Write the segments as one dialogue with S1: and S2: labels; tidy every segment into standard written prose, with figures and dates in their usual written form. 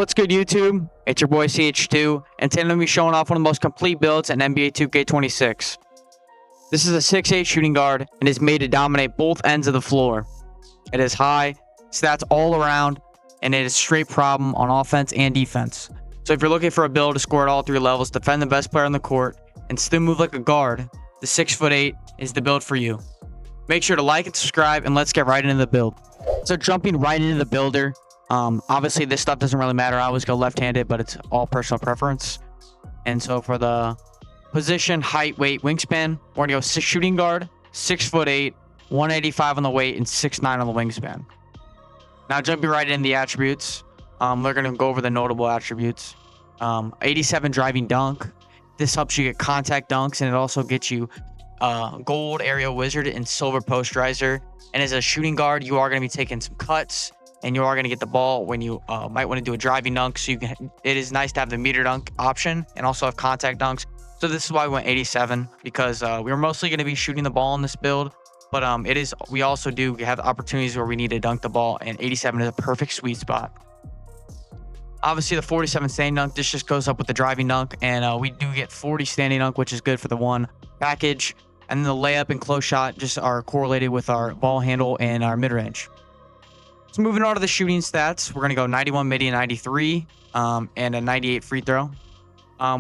S1: What's good, YouTube? It's your boy CH2, and today I'm going to be showing off one of the most complete builds in NBA 2K26. This is a 6'8 shooting guard and is made to dominate both ends of the floor. It is high, stats all around, and it is straight problem on offense and defense. So if you're looking for a build to score at all three levels, defend the best player on the court, and still move like a guard, the 6'8 is the build for you. Make sure to like and subscribe, and let's get right into the build. So jumping right into the builder, obviously this stuff doesn't really matter. I always go left-handed, but it's all personal preference. And so for the position, height, weight, wingspan, we're gonna go shooting guard, 6'8", 185 on the weight, and 6'9 on the wingspan. Now jumping right into the attributes, we're gonna go over the notable attributes. 87 driving dunk. This helps you get contact dunks, and it also gets you gold aerial wizard and silver posterizer. And as a shooting guard, you are going to be taking some cuts, and you are going to get the ball when you might want to do a driving dunk. So it is nice to have the meter dunk option and also have contact dunks. So this is why we went 87, because we're mostly going to be shooting the ball in this build, but we also do have opportunities where we need to dunk the ball, and 87 is a perfect sweet spot. Obviously, the 47 standing dunk, this just goes up with the driving dunk, and we do get 40 standing dunk, which is good for the one package. And then the layup and close shot just are correlated with our ball handle and our mid-range. So moving on to the shooting stats, we're going to go 91 midi and 93, and a 98 free throw.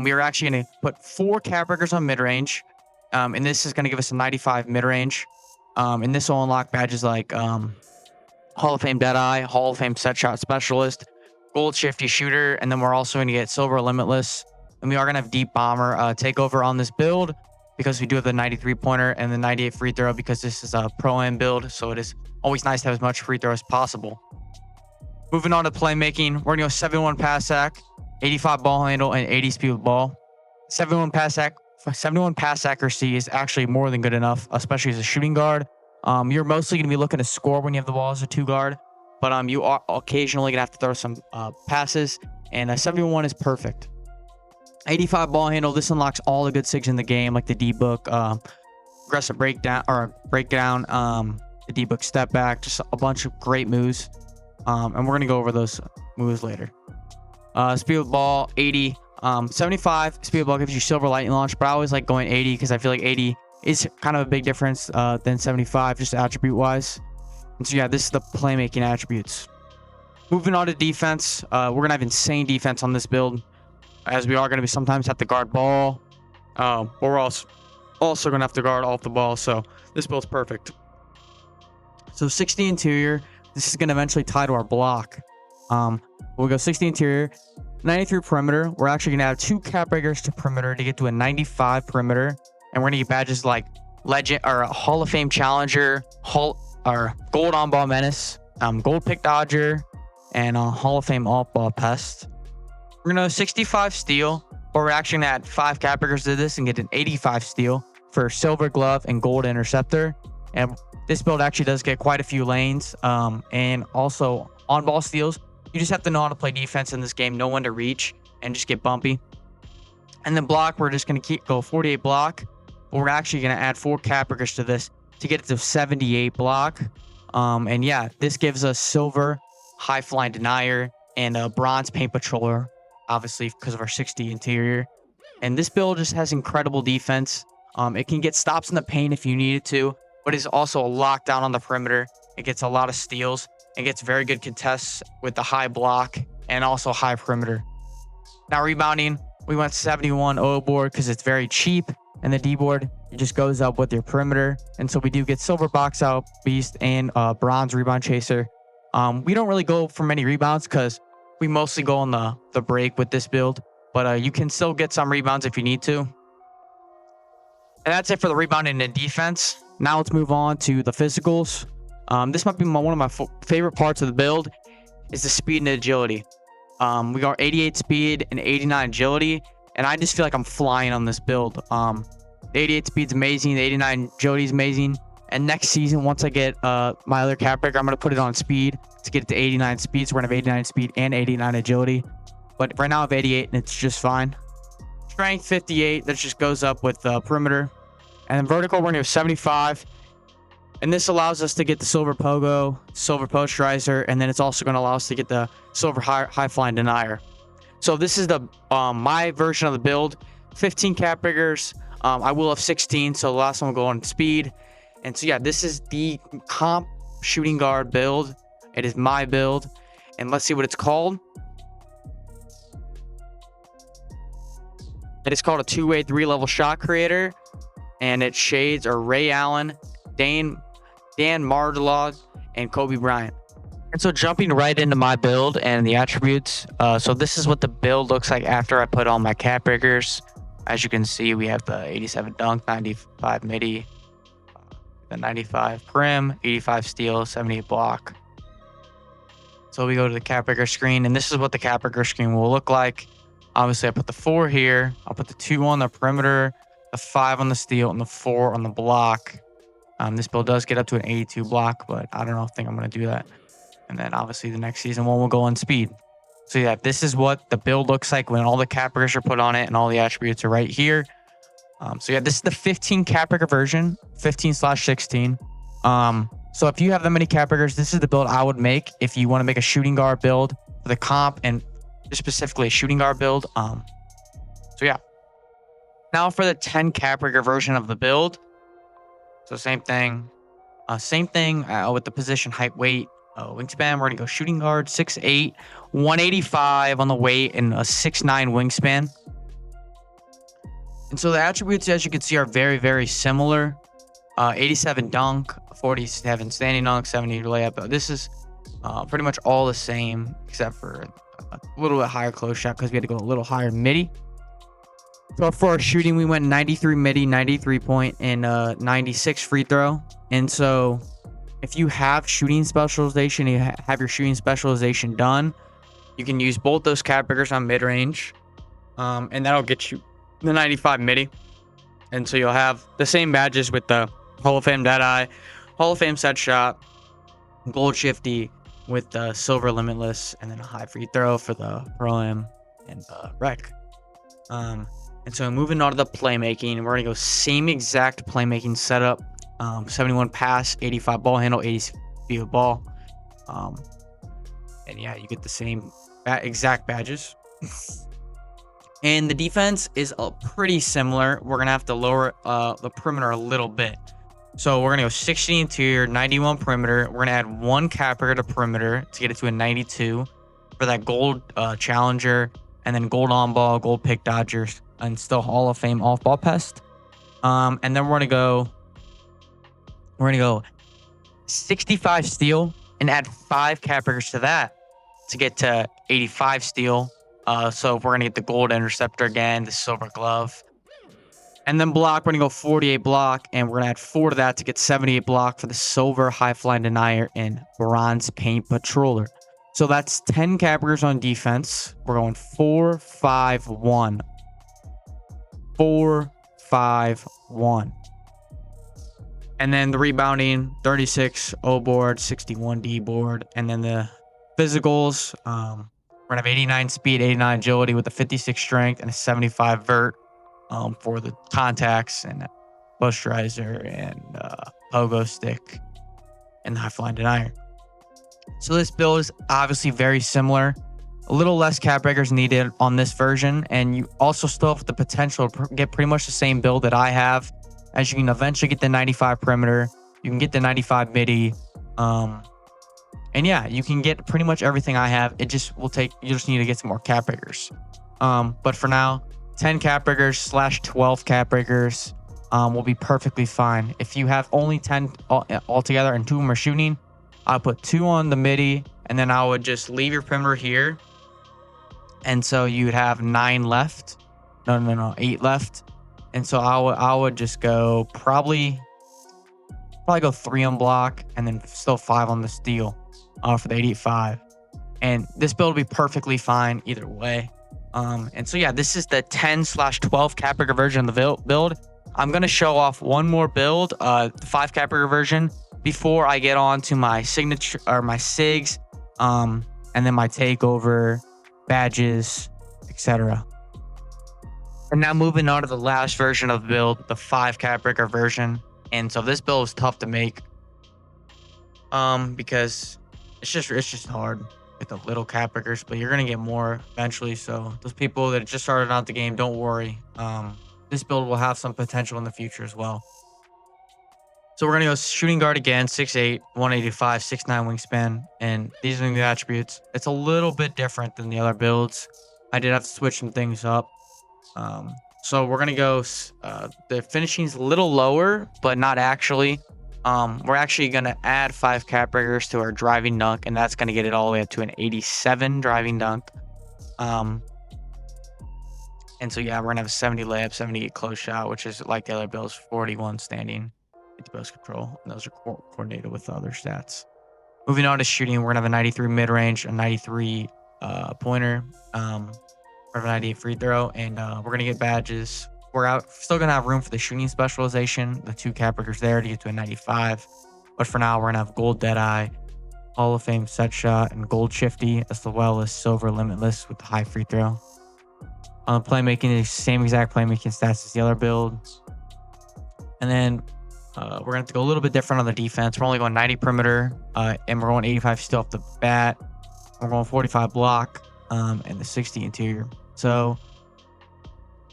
S1: We are actually going to put 4 cap breakers on mid-range, and this is going to give us a 95 mid-range. And this will unlock badges like Hall of Fame Deadeye, Hall of Fame Set Shot Specialist, Gold Shifty Shooter, and then we're also going to get Silver Limitless. And we are going to have Deep Bomber Takeover on this build, because we do have the 93 pointer and the 98 free throw, because this is a pro-am build, so it is always nice to have as much free throw as possible. Moving on to playmaking, we're going to go 71 pass sack, 85 ball handle, and 80 speed with ball. 71 pass accuracy is actually more than good enough, especially as a shooting guard. You're mostly going to be looking to score when you have the ball as a 2 guard, but you are occasionally going to have to throw some passes, and 71 is perfect. 85 ball handle, this unlocks all the good sigs in the game, like the D-book, aggressive breakdown, the D-book step back, just a bunch of great moves. And we're going to go over those moves later. Speed with ball, 80. 75, speed with ball gives you silver lightning launch, but I always like going 80 because I feel like 80 is kind of a big difference than 75, just attribute-wise. And so yeah, this is the playmaking attributes. Moving on to defense, we're going to have insane defense on this build, as we are going to be sometimes have to guard ball. We're also going to have to guard off the ball, so this build's perfect. So 60 interior, this is going to eventually tie to our block. We'll go 60 interior, 93 perimeter. We're actually going to have 2 cap breakers to perimeter to get to a 95 perimeter, and we're going to get badges like Legend or Hall of Fame Challenger, Gold On Ball Menace, Gold Pick Dodger, and Hall of Fame Alt Ball Pest. We're going to 65 steal, but we're actually going to add 5 cap breakers to this and get an 85 steal for silver glove and gold interceptor. And this build actually does get quite a few lanes, and also on ball steals. You just have to know how to play defense in this game, know when to reach, and just get bumpy. And then block, we're just going to go 48 block, but we're actually going to add 4 cap breakers to this to get it to 78 block. And yeah, this gives us silver high flying denier and a bronze paint patroller, obviously because of our 60 interior. And this build just has incredible defense. It can get stops in the paint if you need it to, but it's also a lockdown on the perimeter. It gets a lot of steals. It gets very good contests with the high block and also high perimeter. Now rebounding, we went 71 O board because it's very cheap, and the D board, it just goes up with your perimeter. And so we do get silver box out beast and bronze rebound chaser. We don't really go for many rebounds because we mostly go on the break with this build, but you can still get some rebounds if you need to. And that's it for the rebounding and defense. Now let's move on to the physicals. This might be one of my favorite parts of the build, is the speed and agility. We got 88 speed and 89 agility, and I just feel like I'm flying on this build. The 88 speed's amazing, the 89 agility is amazing. And next season, once I get my other cap breaker, I'm going to put it on speed to get it to 89 speed. So we're going to have 89 speed and 89 agility. But right now I have 88, and it's just fine. Strength 58, that just goes up with perimeter. And then vertical, we're going to have 75. And this allows us to get the silver pogo, silver posterizer, and then it's also going to allow us to get the silver high flying denier. So this is the my version of the build. 15 cap breakers. I will have 16, so the last one will go on speed. And so yeah, this is the comp shooting guard build. It is my build, and let's see what it's called. It is called a two-way 3-level shot creator, and its shades are Ray Allen, Dan Mardlog, and Kobe Bryant. And so jumping right into my build and the attributes. So this is what the build looks like after I put on my cap breakers. As you can see, we have the 87 dunk, 95 midi, the 95 prim, 85 steal, 78 block. So we go to the cap breaker screen, and this is what the cap breaker screen will look like. Obviously, I put the 4 here. I'll put the 2 on the perimeter, the 5 on the steal, and the 4 on the block. This build does get up to an 82 block, but I don't think I'm going to do that. And then obviously the next season one will go on speed. So yeah, this is what the build looks like when all the cap breakers are put on it and all the attributes are right here. So yeah, this is the 15 cap breaker version, 15/16. So if you have that many cap breakers, this is the build I would make if you want to make a shooting guard build for the comp and specifically a shooting guard build. So yeah. Now for the 10 cap breaker version of the build. So same thing with the position, height, weight, wingspan. We're gonna go shooting guard, 6'8", 185 on the weight, and a 6'9" wingspan. And so the attributes, as you can see, are very, very similar. 87 dunk, 47 standing dunk, 70 layup. This is pretty much all the same, except for a little bit higher close shot because we had to go a little higher midi. So for our shooting, we went 93 midi, 93 point, and 96 free throw. And so if you have shooting specialization, you have your shooting specialization done, you can use both those cap breakers on mid-range. And that'll get you the 95 midi. And so you'll have the same badges with the Hall of Fame Deadeye, Hall of Fame Set Shot, Gold Shifty with the Silver Limitless, and then a high free throw for the Pro-Am and Rec. And so moving on to the playmaking, we're going to go same exact playmaking setup. 71 pass, 85 ball handle, 80 speed of ball. And yeah, you get the same exact badges. And the defense is pretty similar. We're going to have to lower the perimeter a little bit. So we're going to go 60 interior, 91 perimeter. We're going to add 1 cap breaker to perimeter to get it to a 92 for that gold challenger, and then gold on ball, gold pick dodgers, and still Hall of Fame off ball pest. And then we're going to go 65 steal and add 5 cap breakers to that to get to 85 steal. So we're going to get the gold interceptor again, the silver glove. And then block, we're going to go 48 block, and we're going to add 4 to that to get 78 block for the silver high flying denier and bronze paint patroller. So that's 10 cap breakers on defense. We're going 4-5-1. 4-5-1. And then the rebounding, 36 O board, 61 D board. And then the physicals, we're going to have 89 speed, 89 agility with a 56 strength and a 75 vert for the contacts and posterizer and pogo stick and the high flying denier. So this build is obviously very similar. A little less cap breakers needed on this version, and you also still have the potential to get pretty much the same build that I have, as you can eventually get the 95 perimeter, you can get the 95 midi, and yeah, you can get pretty much everything I have. It just will take, you just need to get some more cap breakers. But for now, 10 cap breakers / 12 cap breakers will be perfectly fine. If you have only 10 altogether and 2 of them are shooting, I'll put 2 on the midi, and then I would just leave your perimeter here. And so you would have 9 left. No, 8 left. And so I would just go probably go 3 on block and then still 5 on the steal for the 85. And this build will be perfectly fine either way. And so yeah, this is the 10/12 cap breaker version of the build. I'm going to show off one more build, the 5 cap breaker version, before I get on to my signature or my SIGs, and then my takeover, badges, etc. And now moving on to the last version of the build, the 5 cap breaker version. And so this build is tough to make. because it's just hard with the little cap breakers, but you're gonna get more eventually. So those people that just started out the game, don't worry. This build will have some potential in the future as well. So we're gonna go shooting guard again, 6'8", 185, 6'9" wingspan, and these are the attributes. It's a little bit different than the other builds. I did have to switch some things up. So we're gonna go. The finishing's a little lower, but not actually. We're actually gonna add 5 cap breakers to our driving dunk, and that's gonna get it all the way up to an 87 driving dunk. And so yeah, we're gonna have a 70 layup, 78 close shot, which is like the other builds, 41 standing, 50 post control, and those are coordinated with other stats. Moving on to shooting, we're gonna have a 93 mid range, a 93 pointer, or a 98 free throw, and we're gonna get badges. We're still gonna have room for the shooting specialization, the 2 cap breakers there to get to a 95. But for now, we're gonna have gold Deadeye, Hall of Fame set shot, and gold shifty, as well as silver limitless with the high free throw. Playmaking is the same exact playmaking stats as the other build. And then we're gonna have to go a little bit different on the defense. We're only going 90 perimeter, and we're going 85 steal off the bat. We're going 45 block, and the 60 interior. So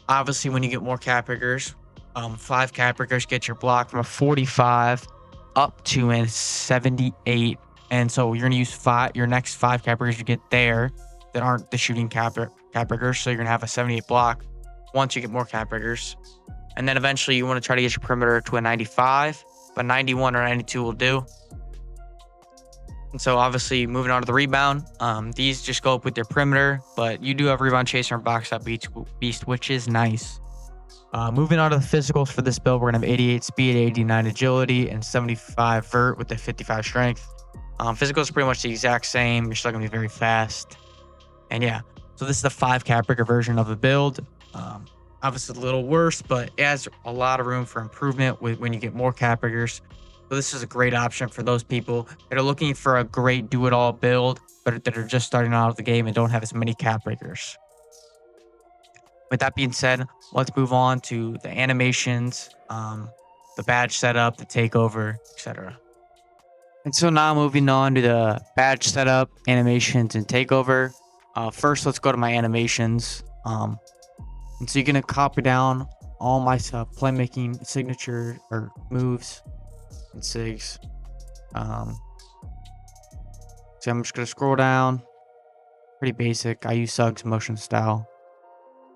S1: obviously, when you get more cap breakers, 5 cap breakers get your block from a 45 up to a 78. And so you're gonna use your next 5 cap breakers you get there that aren't the shooting cap breakers. So you're gonna have a 78 block once you get more cap breakers. And then eventually you want to try to get your perimeter to a 95, but 91 or 92 will do. And so obviously moving on to the rebound, these just go up with their perimeter, but you do have rebound chaser and box out beast, which is nice. Moving on to the physicals for this build, we're gonna have 88 speed, 89 agility, and 75 vert with a 55 strength. Physicals are pretty much the exact same. You're still gonna be very fast. And yeah, so this is the 5 cap breaker version of the build. Obviously a little worse, but it has a lot of room for improvement when you get more cap breakers. So this is a great option for those people that are looking for a great do-it-all build, but that are just starting out of the game and don't have as many cap breakers. With that being said, let's move on to the animations, the badge setup, the takeover, etc. And so now moving on to the badge setup, animations, and takeover. First, let's go to my animations. And so you're gonna copy down all my playmaking signature or moves and sigs. So I'm just gonna scroll down. Pretty basic. I use Suggs motion style.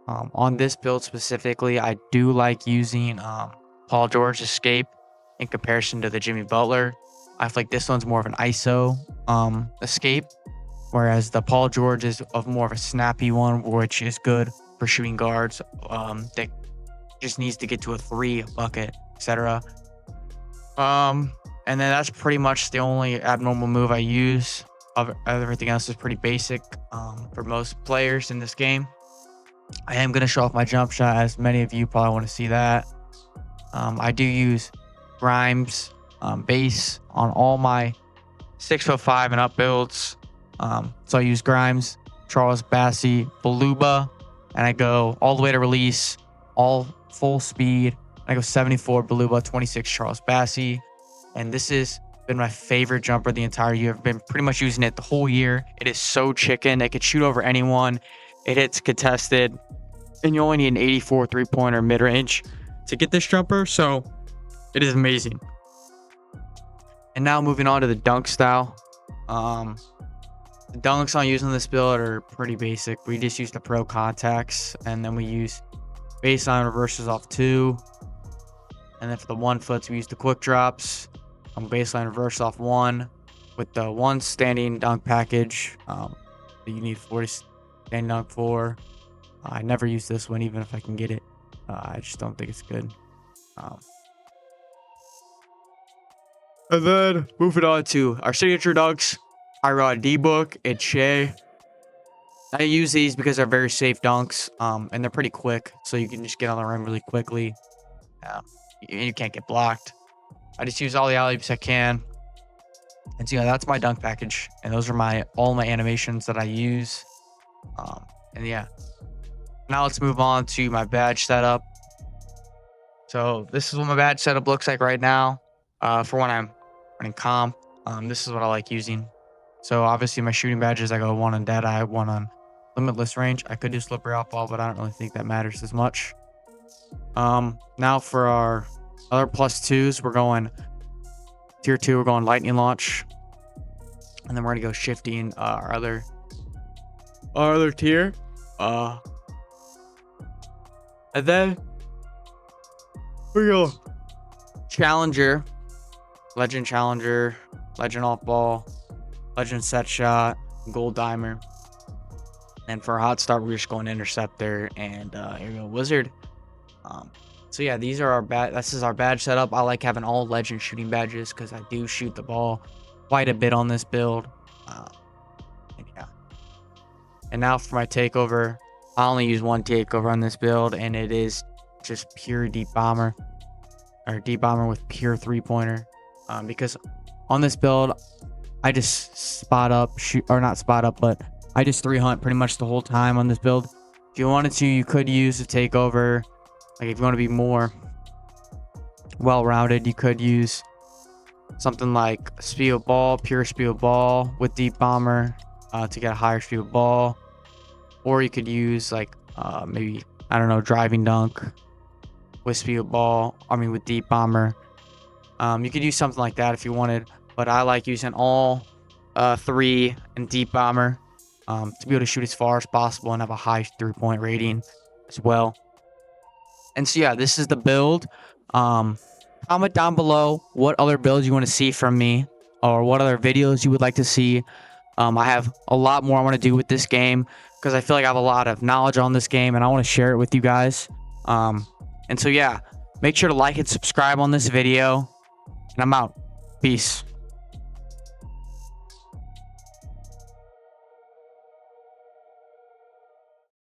S1: On this build specifically, I do like using Paul George escape in comparison to the Jimmy Butler. I feel like this one's more of an ISO escape, whereas the Paul George is of more of a snappy one, which is good for shooting guards that just needs to get to a 3 bucket, etc. And then that's pretty much the only abnormal move I use. Everything else is pretty basic for most players in this game. I am going to show off my jump shot, as many of you probably want to see that. I do use Grimes base on all my 6'5" and up builds. So I use Grimes, Charles Bassey, Baluba, and I go all the way to release, all full speed. I go 74 Baluba, 26 Charles Bassey. And this has been my favorite jumper the entire year. I've been pretty much using it the whole year. It is so chicken. It could shoot over anyone. It hits contested. And you only need an 84 3-pointer mid-range to get this jumper. So it is amazing. And now moving on to the dunk style. The dunks I'm using this build are pretty basic. We just use the pro contacts, and then we use baseline reverses off 2. And then for the 1 foots, we use the quick drops. Baseline reverse off 1 with the 1 standing dunk package. You need 40 standing dunk for. I never use this one, even if I can get it. I just don't think it's good. And then moving on to our signature dunks. I run D-Book and Shea. I use these because they're very safe dunks, and they're pretty quick, so you can just get on the rim really quickly. You can't get blocked. I just use all the alley-oops I can. And so yeah, that's my dunk package, and those are all my animations that I use. And yeah, now let's move on to my badge setup. So this is what my badge setup looks like right now. For when I'm running comp, This is what I like using. So obviously my shooting badges, I go 1 on Deadeye, 1 on Limitless Range. I could do Slippery Off Ball, but I don't really think that matters as much. Now for our other +2s, we're going tier 2, we're going Lightning Launch. And then we're gonna go shifting our other tier. And then we go Challenger, Legend Challenger, Legend Off Ball, Legend Set Shot, Gold Dimer. And for a hot start, we're just going Interceptor and here we go, Wizard. So yeah, these are our this is our badge setup. I like having all Legend shooting badges because I do shoot the ball quite a bit on this build. And yeah. And now for my Takeover, I only use one Takeover on this build, and it is just pure Deep Bomber, or Deep Bomber with pure 3-pointer. Because on this build, I just spot up, shoot, or not spot up, but I just 3-hunt pretty much the whole time on this build. If you wanted to, you could use a Takeover. Like if you want to be more well-rounded, you could use something like Speed of Ball, pure Speed of Ball with Deep Bomber to get a higher Speed of Ball. Or you could use like maybe, I don't know, Driving Dunk with Speed of Ball. I mean with Deep Bomber. You could use something like that if you wanted. But I like using all 3 and Deep Bomber to be able to shoot as far as possible and have a high 3-point rating as well. And so yeah, this is the build. Comment down below what other builds you want to see from me, or what other videos you would like to see. I have a lot more I want to do with this game because I feel like I have a lot of knowledge on this game and I want to share it with you guys. And so yeah, make sure to like and subscribe on this video, and I'm out. Peace.